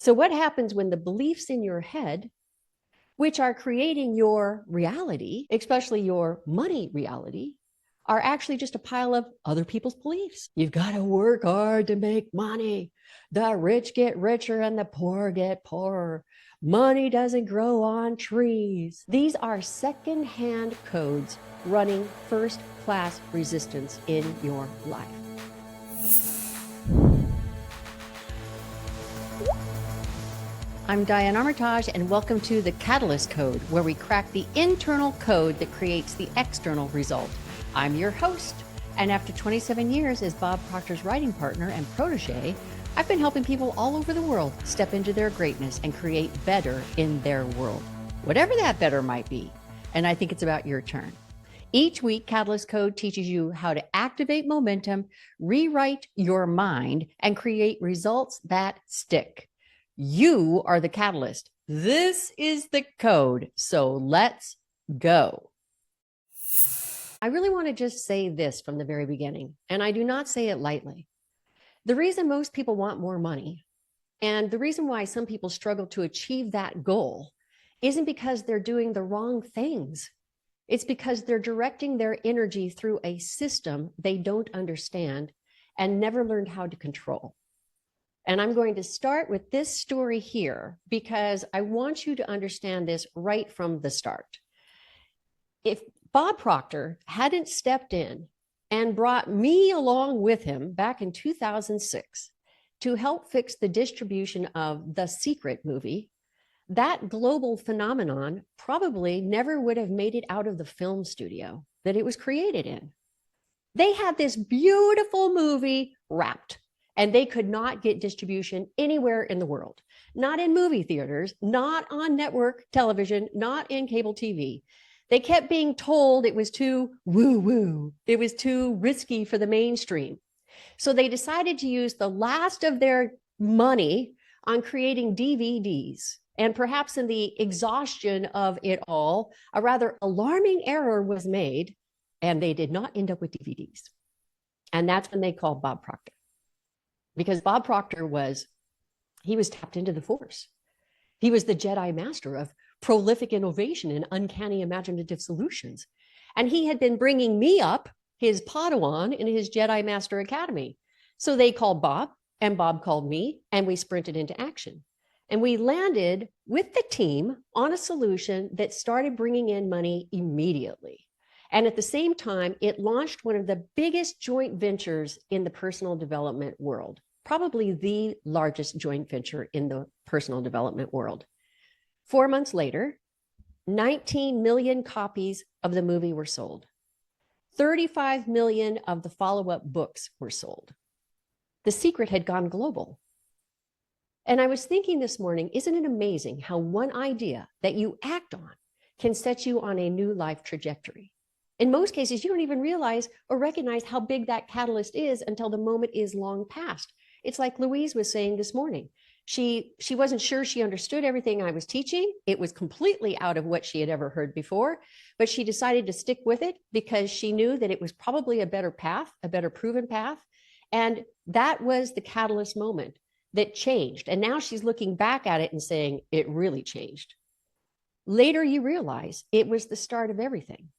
So what happens when the beliefs in your head, which are creating your reality, especially your money reality, are actually just a pile of other people's beliefs? You've got to work hard to make money. The rich get richer and the poor get poorer. Money doesn't grow on trees. These are secondhand codes running first-class resistance in your life. I'm Diane Armitage, and welcome to the Catalyst Code, where we crack the internal code that creates the external result. I'm your host, and after 27 years as Bob Proctor's writing partner and protege, I've been helping people all over the world step into their greatness and create better in their world, whatever that better might be. And I think it's about your turn. Each week, Catalyst Code teaches you how to activate momentum, rewrite your mind, and create results that stick. You are the catalyst. This is the code. So let's go. I really want to just say this from the very beginning, and I do not say it lightly. The reason most people want more money, and the reason why some people struggle to achieve that goal, isn't because they're doing the wrong things. It's because they're directing their energy through a system they don't understand and never learned how to control. And I'm going to start with this story here because I want you to understand this right from the start. If Bob Proctor hadn't stepped in and brought me along with him back in 2006 to help fix the distribution of The Secret movie, that global phenomenon probably never would have made it out of the film studio that it was created in. They had this beautiful movie wrapped, and they could not get distribution anywhere in the world, not in movie theaters, not on network television, not in cable TV. They kept being told it was too woo-woo. It was too risky for the mainstream. So they decided to use the last of their money on creating DVDs. And perhaps in the exhaustion of it all, a rather alarming error was made, and they did not end up with DVDs. And that's when they called Bob Proctor. Because Bob Proctor was tapped into the force. He was the Jedi master of prolific innovation and uncanny imaginative solutions. And he had been bringing me up, his Padawan, in his Jedi Master Academy. So they called Bob, and Bob called me, and we sprinted into action. And we landed with the team on a solution that started bringing in money immediately. And at the same time, it launched one of the biggest joint ventures in the personal development world, probably the largest joint venture in the personal development world. 4 months later, 19 million copies of the movie were sold. 35 million of the follow-up books were sold. The Secret had gone global. And I was thinking this morning, isn't it amazing how one idea that you act on can set you on a new life trajectory? In most cases, you don't even realize or recognize how big that catalyst is until the moment is long past. It's like Louise was saying this morning. She wasn't sure she understood everything I was teaching. It was completely out of what she had ever heard before, but she decided to stick with it because she knew that it was probably a better path, a better proven path. And that was the catalyst moment that changed. And now she's looking back at it and saying, it really changed. Later, you realize it was the start of everything.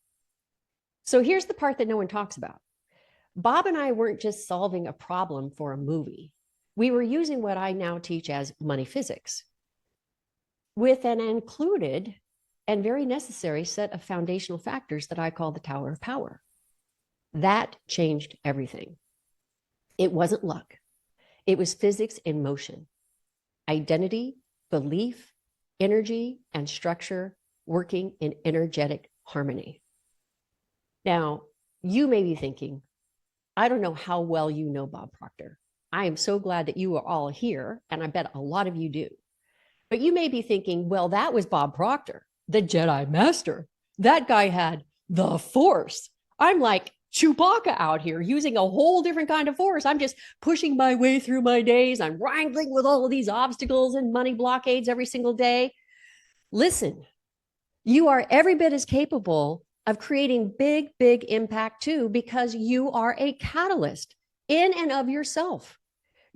So here's the part that no one talks about. Bob and I weren't just solving a problem for a movie. We were using what I now teach as money physics with an included and very necessary set of foundational factors that I call the Tower of Power. That changed everything. It wasn't luck. It was physics in motion. Identity, belief, energy, and structure working in energetic harmony. Now, you may be thinking, I don't know how well you know Bob Proctor. I am so glad that you are all here, and I bet a lot of you do. But you may be thinking, well, that was Bob Proctor, the Jedi Master. That guy had the Force. I'm like Chewbacca out here using a whole different kind of force. I'm just pushing my way through my days. I'm wrangling with all of these obstacles and money blockades every single day. Listen, you are every bit as capable of creating big, big impact too, because you are a catalyst in and of yourself.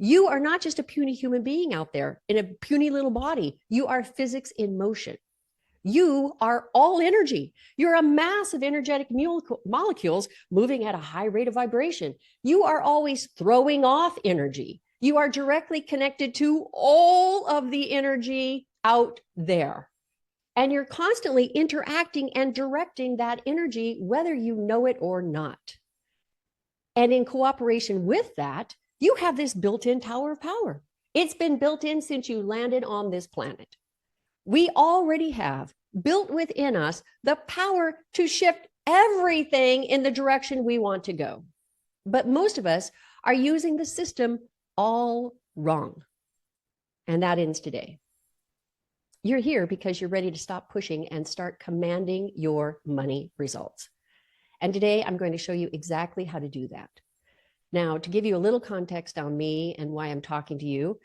You are not just a puny human being out there in a puny little body. You are physics in motion. You are all energy. You're a mass of energetic molecules moving at a high rate of vibration. You are always throwing off energy. You are directly connected to all of the energy out there. And you're constantly interacting and directing that energy, whether you know it or not. And in cooperation with that, you have this built-in tower of power. It's been built in since you landed on this planet. We already have built within us the power to shift everything in the direction we want to go. But most of us are using the system all wrong. And that ends today. You're here because you're ready to stop pushing and start commanding your money results. And today I'm going to show you exactly how to do that. Now, to give you a little context on me and why I'm talking to you,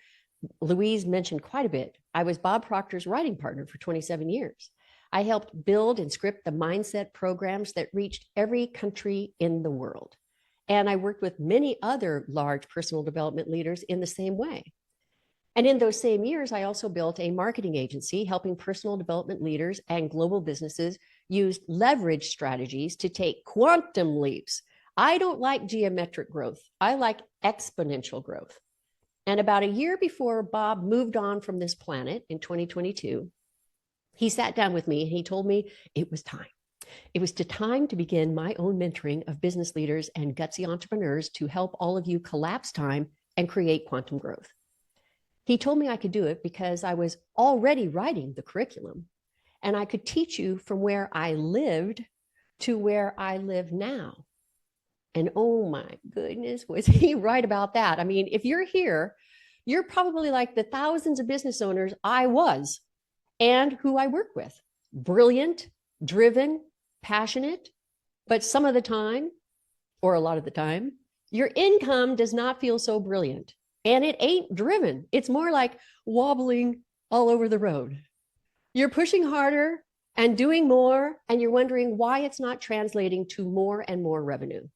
Louise mentioned quite a bit. I was Bob Proctor's writing partner for 27 years. I helped build and script the mindset programs that reached every country in the world. And I worked with many other large personal development leaders in the same way. And in those same years, I also built a marketing agency helping personal development leaders and global businesses use leverage strategies to take quantum leaps. I don't like geometric growth. I like exponential growth. And about a year before Bob moved on from this planet in 2022, he sat down with me and he told me it was time. It was time to begin my own mentoring of business leaders and gutsy entrepreneurs to help all of you collapse time and create quantum growth. He told me I could do it because I was already writing the curriculum and I could teach you from where I lived to where I live now. And oh my goodness, was he right about that? I mean, if you're here, you're probably like the thousands of business owners I was and who I work with. Brilliant, driven, passionate, but some of the time, or a lot of the time, your income does not feel so brilliant. And it ain't driven. It's more like wobbling all over the road. You're pushing harder and doing more, and you're wondering why it's not translating to more and more revenue.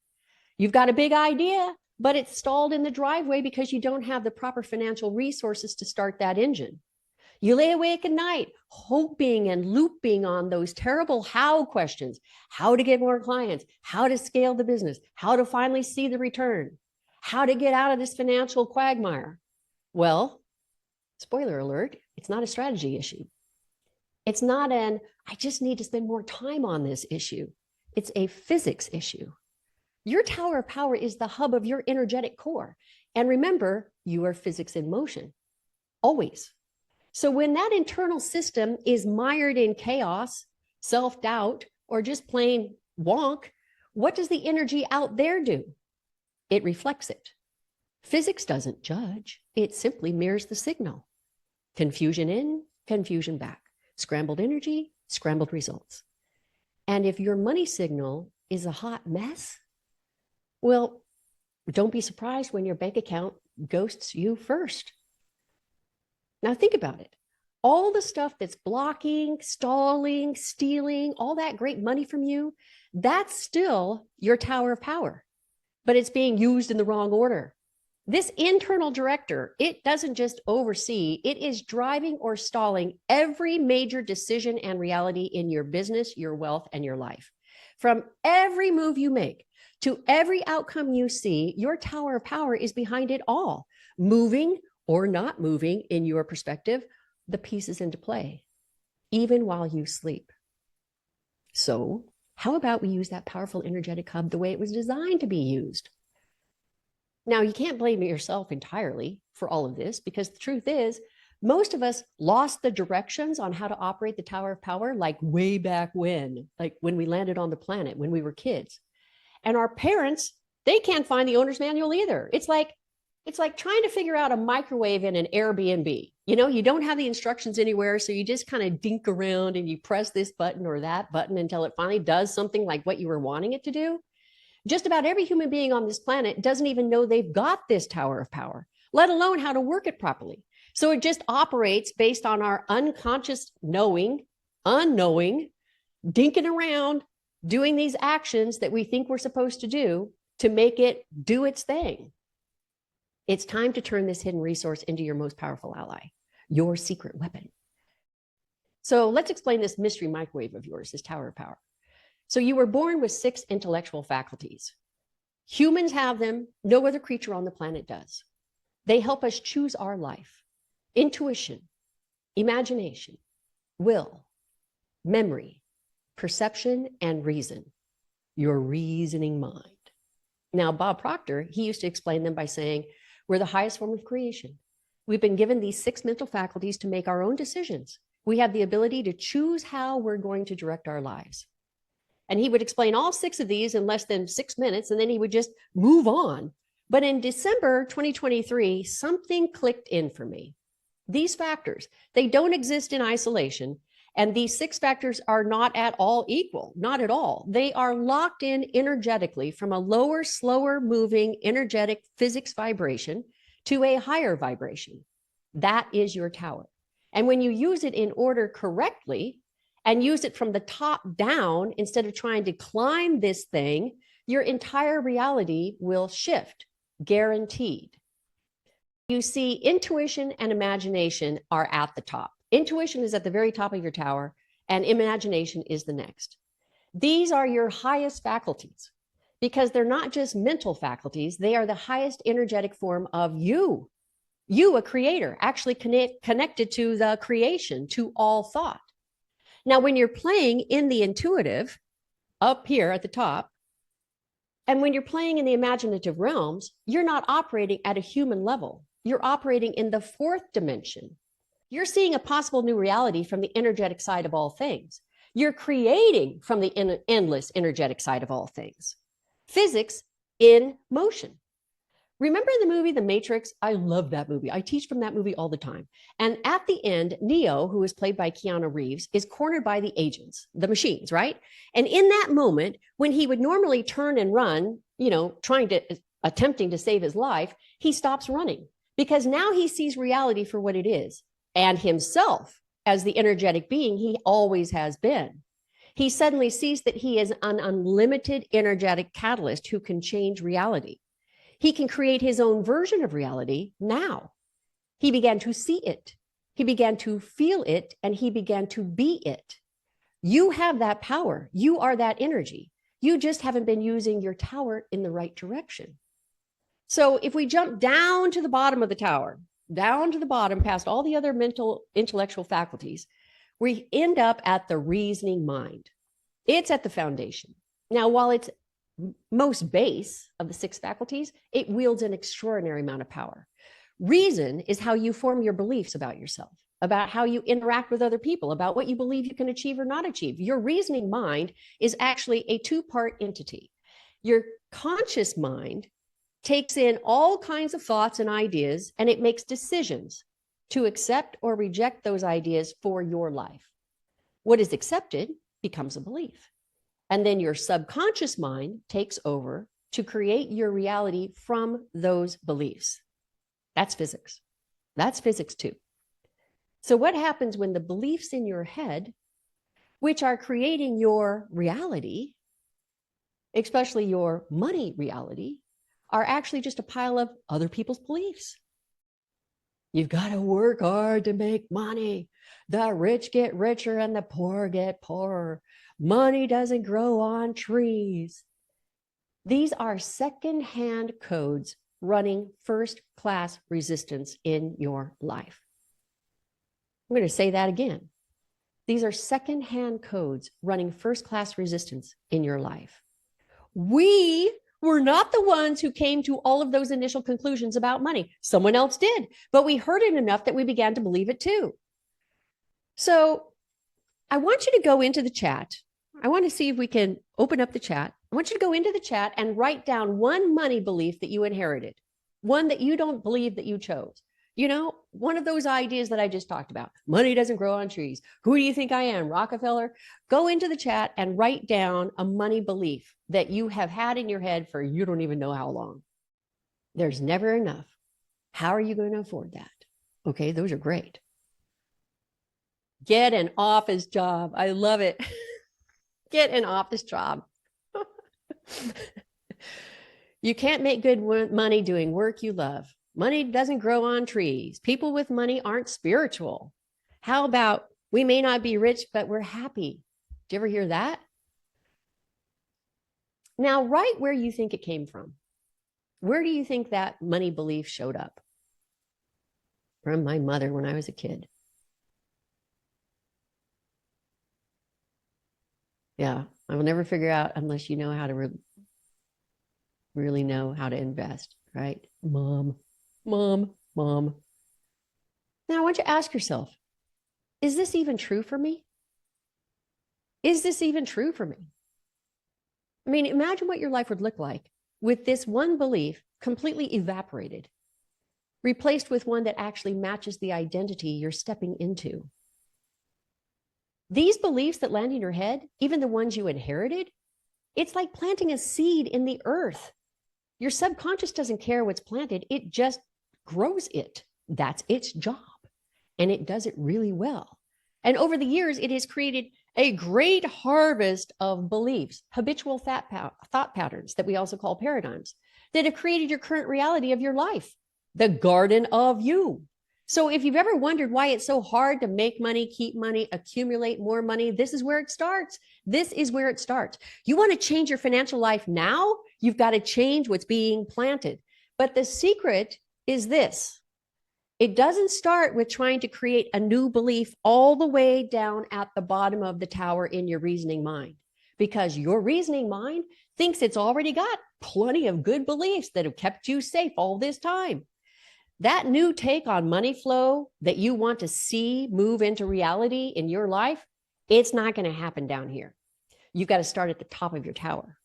You've got a big idea, but it's stalled in the driveway because you don't have the proper financial resources to start that engine. You lay awake at night, hoping and looping on those terrible how questions: how to get more clients, how to scale the business, how to finally see the return, how to get out of this financial quagmire. Well, spoiler alert, it's not a strategy issue. It's not an, I just need to spend more time on this issue. It's a physics issue. Your tower of power is the hub of your energetic core. And remember, you are physics in motion, always. So when that internal system is mired in chaos, self-doubt, or just plain wonk, what does the energy out there do? It reflects it. Physics doesn't judge. It simply mirrors the signal. Confusion in, confusion back. Scrambled energy, scrambled results. And if your money signal is a hot mess, well, don't be surprised when your bank account ghosts you first. Now think about it. All the stuff that's blocking, stalling, stealing, all that great money from you, that's still your tower of power, but it's being used in the wrong order. This internal director, it doesn't just oversee, it is driving or stalling every major decision and reality in your business, your wealth, and your life. From every move you make to every outcome you see, your tower of power is behind it all, moving or not moving, in your perspective, the pieces into play, even while you sleep. So how about we use that powerful energetic hub the way it was designed to be used? Now, you can't blame yourself entirely for all of this, because the truth is, most of us lost the directions on how to operate the tower of power like way back when, like when we landed on the planet, when we were kids. And our parents, they can't find the owner's manual either. It's like trying to figure out a microwave in an Airbnb. You know, you don't have the instructions anywhere, so you just kind of dink around and you press this button or that button until it finally does something like what you were wanting it to do. Just about every human being on this planet doesn't even know they've got this tower of power, let alone how to work it properly. So it just operates based on our unconscious knowing, unknowing, dinking around, doing these actions that we think we're supposed to do to make it do its thing. It's time to turn this hidden resource into your most powerful ally, your secret weapon. So let's explain this mystery microwave of yours, this tower of power. So you were born with 6 intellectual faculties. Humans have them. No other creature on the planet does. They help us choose our life. Intuition, imagination, will, memory, perception, and reason. Your reasoning mind. Now, Bob Proctor, he used to explain them by saying, we're the highest form of creation. We've been given these 6 mental faculties to make our own decisions. We have the ability to choose how we're going to direct our lives. And he would explain all 6 of these in less than 6 minutes, and then he would just move on. But in December 2023, something clicked in for me. These factors, they don't exist in isolation. And these 6 factors are not at all equal, not at all. They are locked in energetically from a lower, slower moving energetic physics vibration to a higher vibration. That is your tower. And when you use it in order correctly and use it from the top down, instead of trying to climb this thing, your entire reality will shift, guaranteed. You see, intuition and imagination are at the top. Intuition is at the very top of your tower, and imagination is the next. These are your highest faculties because they're not just mental faculties. They are the highest energetic form of you. You, a creator, actually connected to the creation, to all thought. Now, when you're playing in the intuitive, up here at the top, and when you're playing in the imaginative realms, you're not operating at a human level. You're operating in the 4th dimension. You're seeing a possible new reality from the energetic side of all things. You're creating from the endless energetic side of all things. Physics in motion. Remember the movie The Matrix? I love that movie. I teach from that movie all the time. And at the end, Neo, who is played by Keanu Reeves, is cornered by the agents, the machines, right? And in that moment, when he would normally turn and run, attempting to save his life, he stops running because now he sees reality for what it is and himself as the energetic being he always has been. He suddenly sees that he is an unlimited energetic catalyst who can change reality. He can create his own version of reality now. He began to see it. He began to feel it, and he began to be it. You have that power. You are that energy. You just haven't been using your tower in the right direction. So if we jump down to the bottom of the tower, down to the bottom past all the other mental, intellectual faculties, we end up at the reasoning mind. It's at the foundation. Now, while it's most base of the 6 faculties, it wields an extraordinary amount of power. Reason is how you form your beliefs about yourself, about how you interact with other people, about what you believe you can achieve or not achieve. Your reasoning mind is actually a 2-part entity. Your conscious mind takes in all kinds of thoughts and ideas, and it makes decisions to accept or reject those ideas for your life. What is accepted becomes a belief. And then your subconscious mind takes over to create your reality from those beliefs. That's physics. That's physics too. So what happens when the beliefs in your head, which are creating your reality, especially your money reality, are actually just a pile of other people's beliefs? You've got to work hard to make money. The rich get richer and the poor get poorer. Money doesn't grow on trees. These are secondhand codes running first-class resistance in your life. I'm going to say that again. These are secondhand codes running first-class resistance in your life. We were not the ones who came to all of those initial conclusions about money. Someone else did, but we heard it enough that we began to believe it too. So I want you to go into the chat. I want to see if we can open up the chat. I want you to go into the chat and write down one money belief that you inherited, one that you don't believe that you chose. You know, one of those ideas that I just talked about. Money doesn't grow on trees. Who do you think I am, Rockefeller? Go into the chat and write down a money belief that you have had in your head for you don't even know how long. There's never enough. How are you going to afford that? Okay, those are great. Get an office job. I love it. Get an office job. You can't make good money doing work you love. money doesn't grow on trees. People with money aren't spiritual. How about we may not be rich, but we're happy? Do you ever hear that? Now, right where you think it came from, where do you think that money belief showed up? From my mother when I was a kid. Yeah, I will never figure out unless you know how to really know how to invest, right? Mom. Now, I want you to ask yourself, is this even true for me? Is this even true for me? I mean, imagine what your life would look like with this one belief completely evaporated, replaced with one that actually matches the identity you're stepping into. These beliefs that land in your head, even the ones you inherited, it's like planting a seed in the earth. Your subconscious doesn't care what's planted. It just grows it. That's its job. And it does it really well. And over the years, it has created a great harvest of beliefs, habitual thought patterns that we also call paradigms, that have created your current reality of your life, the garden of you. So if you've ever wondered why it's so hard to make money, keep money, accumulate more money, this is where it starts. This is where it starts. You want to change your financial life now? You've got to change what's being planted. But the secret is this. It doesn't start with trying to create a new belief all the way down at the bottom of the tower in your reasoning mind, because your reasoning mind thinks it's already got plenty of good beliefs that have kept you safe all this time. That new take on money flow that you want to see move into reality in your life, it's not going to happen down here. You've got to start at the top of your tower.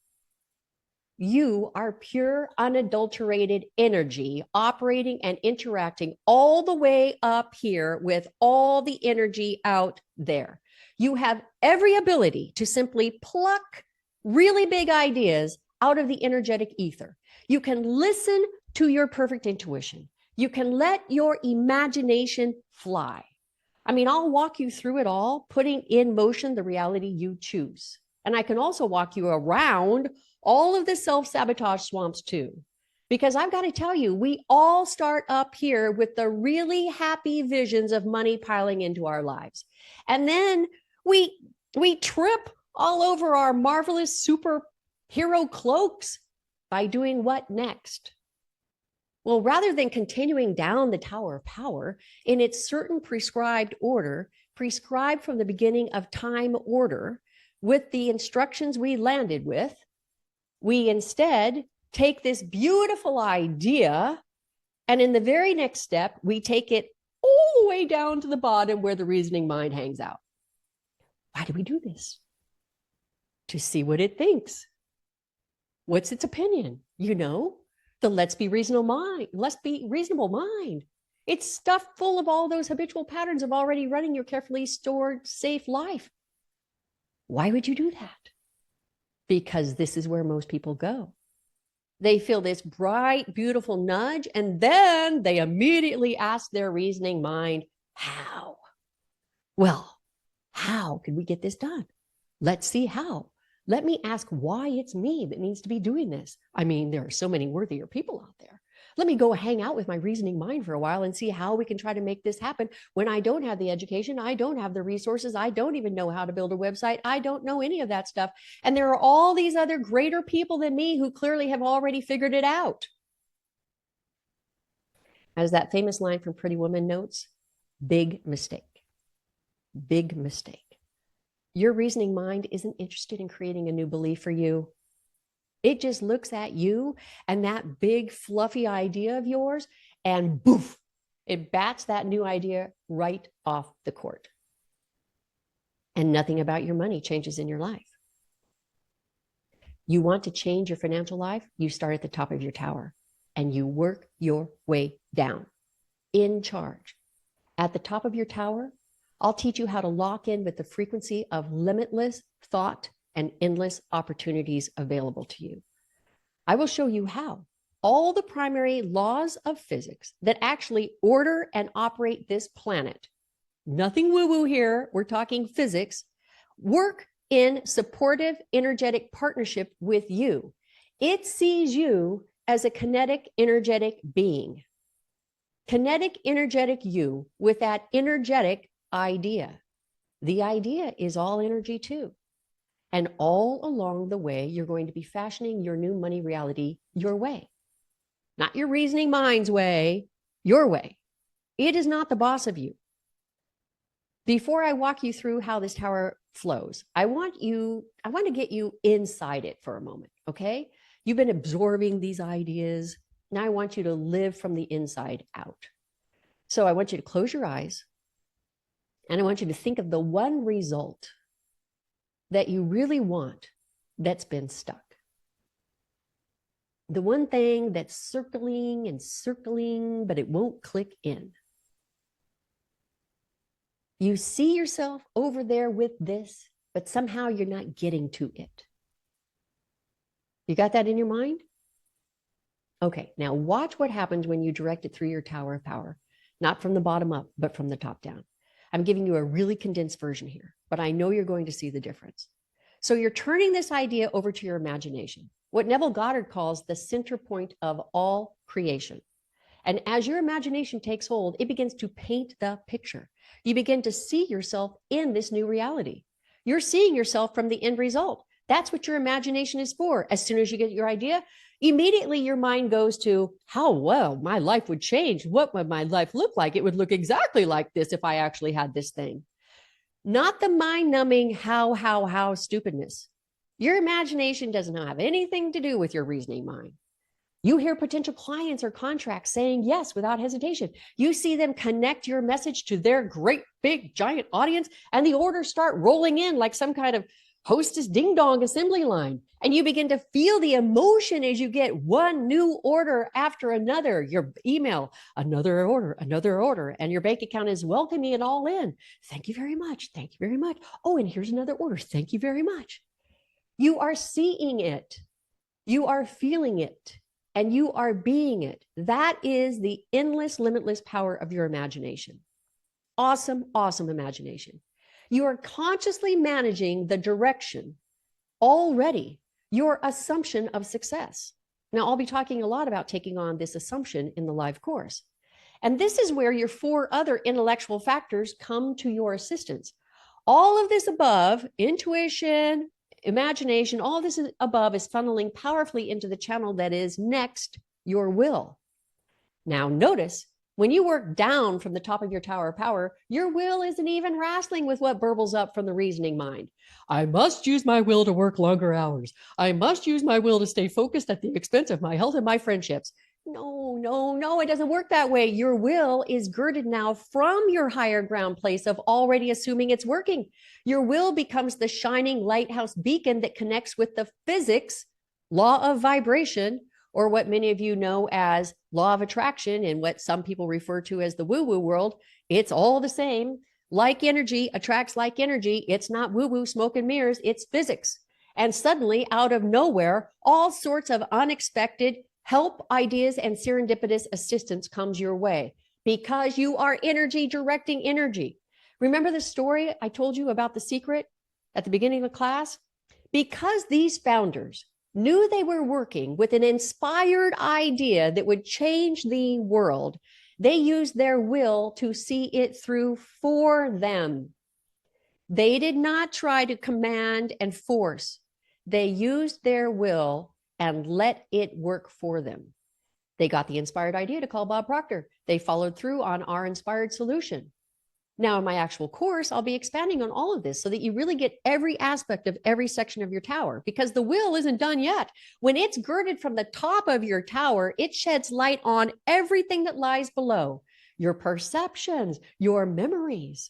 You are pure, unadulterated energy operating and interacting all the way up here with all the energy out there. You have every ability to simply pluck really big ideas out of the energetic ether. You can listen to your perfect intuition. You can let your imagination fly. I mean, I'll walk you through it all, putting in motion the reality you choose. And I can also walk you around all of the self-sabotage swamps too. Because I've got to tell you, we all start up here with the really happy visions of money piling into our lives. And then we trip all over our marvelous superhero cloaks by doing what next? Well, rather than continuing down the Tower of Power in its certain prescribed order, prescribed from the beginning of time order, with the instructions we landed with, we instead take this beautiful idea, and in the very next step, we take it all the way down to the bottom where the reasoning mind hangs out. Why do we do this? To see what it thinks. What's its opinion? You know, the let's be reasonable mind. It's stuffed full of all those habitual patterns of already running your carefully stored, safe life. Why would you do that? Because this is where most people go. They feel this bright, beautiful nudge, and then they immediately ask their reasoning mind, how? Well, how can we get this done? Let's see how. Let me ask why it's me that needs to be doing this. I mean, there are so many worthier people out there. Let me go hang out with my reasoning mind for a while and see how we can try to make this happen when I don't have the education, I don't have the resources, I don't even know how to build a website, I don't know any of that stuff. And there are all these other greater people than me who clearly have already figured it out. As that famous line from Pretty Woman notes, big mistake. Big mistake. Your reasoning mind isn't interested in creating a new belief for you. It just looks at you and that big fluffy idea of yours, and boof, it bats that new idea right off the court. And nothing about your money changes in your life. You want to change your financial life? You start at the top of your tower and you work your way down. In charge. At the top of your tower, I'll teach you how to lock in with the frequency of limitless thought and endless opportunities available to you. I will show you how all the primary laws of physics that actually order and operate this planet, nothing woo-woo here, we're talking physics, work in supportive, energetic partnership with you. It sees you as a kinetic, energetic being. Kinetic, energetic you with that energetic idea. The idea is all energy too. And all along the way, you're going to be fashioning your new money reality your way. Not your reasoning mind's way, your way. It is not the boss of you. Before I walk you through how this tower flows, I want to get you inside it for a moment, okay? You've been absorbing these ideas. Now I want you to live from the inside out. So I want you to close your eyes and I want you to think of the one result that you really want that's been stuck. The one thing that's circling and circling, but it won't click in. You see yourself over there with this, but somehow you're not getting to it. You got that in your mind? Okay, now watch what happens when you direct it through your tower of power, not from the bottom up, but from the top down. I'm giving you a really condensed version here, but I know you're going to see the difference. So you're turning this idea over to your imagination, what Neville Goddard calls the center point of all creation. And as your imagination takes hold, it begins to paint the picture. You begin to see yourself in this new reality. You're seeing yourself from the end result. That's what your imagination is for. As soon as you get your idea, immediately your mind goes to how well my life would change. What would my life look like? It would look exactly like this if I actually had this thing. Not the mind-numbing how stupidness. Your imagination doesn't have anything to do with your reasoning mind. You hear potential clients or contracts saying yes without hesitation. You see them connect your message to their great, big, giant audience, and the orders start rolling in like some kind of hostess ding-dong assembly line. And you begin to feel the emotion as you get one new order after another. Your email, another order, and your bank account is welcoming it all in. Thank you very much. Thank you very much. Oh, and here's another order. Thank you very much. You are seeing it. You are feeling it. And you are being it. That is the endless, limitless power of your imagination. Awesome, awesome imagination. You are consciously managing the direction already, your assumption of success. Now, I'll be talking a lot about taking on this assumption in the live course. And this is where your 4 other intellectual factors come to your assistance. All of this above, intuition, imagination, all this above is funneling powerfully into the channel that is next, your will. Now notice, when you work down from the top of your tower of power, your will isn't even wrestling with what burbles up from the reasoning mind. I must use my will to work longer hours. I must use my will to stay focused at the expense of my health and my friendships. No, it doesn't work that way. Your will is girded now from your higher ground place of already assuming it's working. Your will becomes the shining lighthouse beacon that connects with the physics, law of vibration, or what many of you know as law of attraction and what some people refer to as the woo-woo world. It's all the same. Like energy attracts like energy. It's not woo-woo, smoke and mirrors. It's physics. And suddenly, out of nowhere, all sorts of unexpected help, ideas, and serendipitous assistance comes your way because you are energy directing energy. Remember the story I told you about the secret at the beginning of class? Because these founders knew they were working with an inspired idea that would change the world, they used their will to see it through for them. They did not try to command and force. They used their will and let it work for them. They got the inspired idea to call Bob Proctor. They followed through on our inspired solution. Now, in my actual course, I'll be expanding on all of this so that you really get every aspect of every section of your tower, because the will isn't done yet. When it's girded from the top of your tower, it sheds light on everything that lies below, your perceptions, your memories.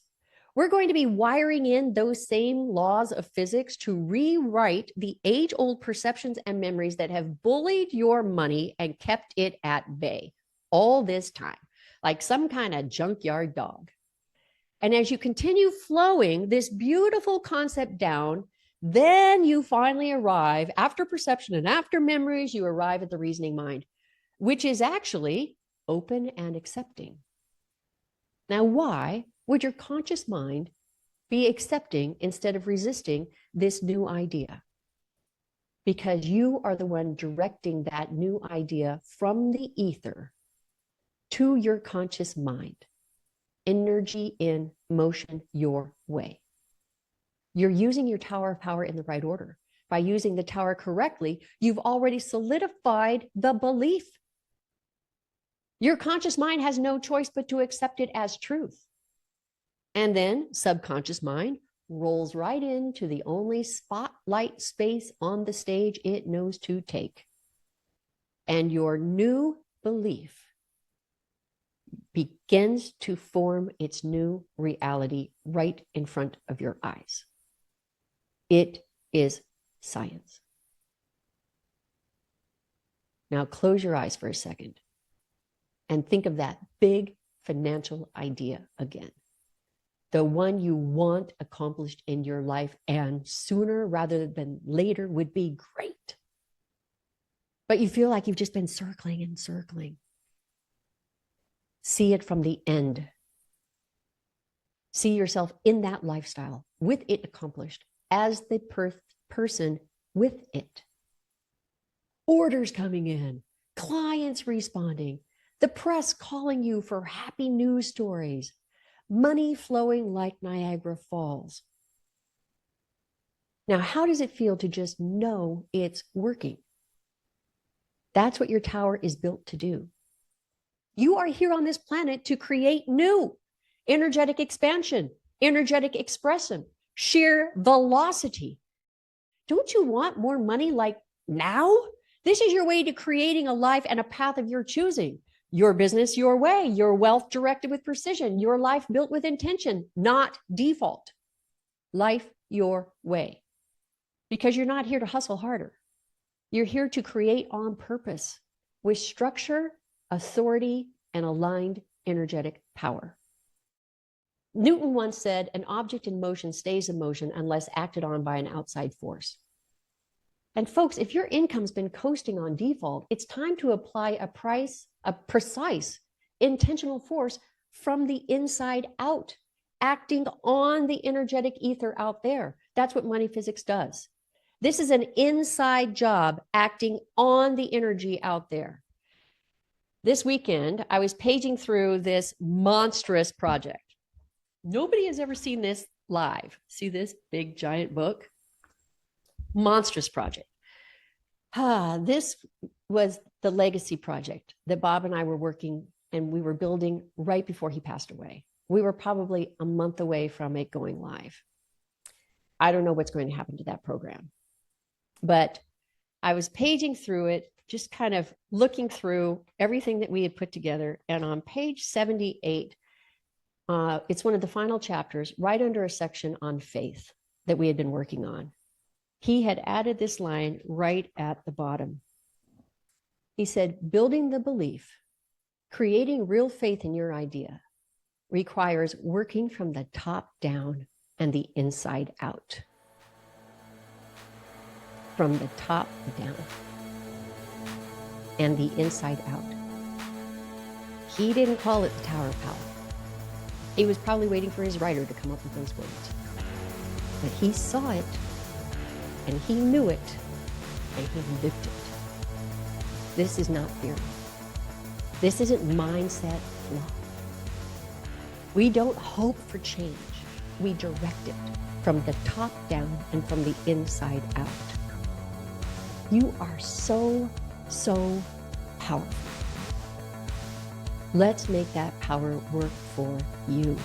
We're going to be wiring in those same laws of physics to rewrite the age-old perceptions and memories that have bullied your money and kept it at bay all this time, like some kind of junkyard dog. And as you continue flowing this beautiful concept down, then you finally arrive, after perception and after memories, you arrive at the reasoning mind, which is actually open and accepting. Now, why would your conscious mind be accepting instead of resisting this new idea? Because you are the one directing that new idea from the ether to your conscious mind. Energy in motion your way. You're using your tower of power in the right order. By using the tower correctly, you've already solidified the belief. Your conscious mind has no choice but to accept it as truth. And then subconscious mind rolls right into the only spotlight space on the stage it knows to take. And your new belief begins to form its new reality right in front of your eyes. It is science. Now close your eyes for a second and think of that big financial idea again. The one you want accomplished in your life, and sooner rather than later would be great. But you feel like you've just been circling and circling. See it from the end. See yourself in that lifestyle with it accomplished as the person with it. Orders coming in, clients responding, the press calling you for happy news stories, money flowing like Niagara Falls. Now, how does it feel to just know it's working? That's what your tower is built to do. You are here on this planet to create new energetic expansion, energetic expression, sheer velocity. Don't you want more money like now? This is your way to creating a life and a path of your choosing. Your business, your way, your wealth directed with precision, your life built with intention, not default. Life your way. Because you're not here to hustle harder. You're here to create on purpose with structure, authority, and aligned energetic power. Newton once said, an object in motion stays in motion unless acted on by an outside force. And folks, if your income's been coasting on default, it's time to apply a precise, intentional force from the inside out, acting on the energetic ether out there. That's what money physics does. This is an inside job, acting on the energy out there. This weekend, I was paging through this monstrous project. Nobody has ever seen this live. See this big giant book? Monstrous project. This was the legacy project that Bob and I were working and we were building right before he passed away. We were probably a month away from it going live. I don't know what's going to happen to that program, but I was paging through it, just kind of looking through everything that we had put together. And on page 78, it's one of the final chapters, right under a section on faith that we had been working on. He had added this line right at the bottom. He said, building the belief, creating real faith in your idea requires working from the top down and the inside out. From the top down and the inside out. He didn't call it the Tower of Power. He was probably waiting for his writer to come up with those words. But he saw it, and he knew it, and he lived it. This is not theory. This isn't mindset fluff. We don't hope for change. We direct it from the top down and from the inside out. You are so, so powerful. Let's make that power work for you.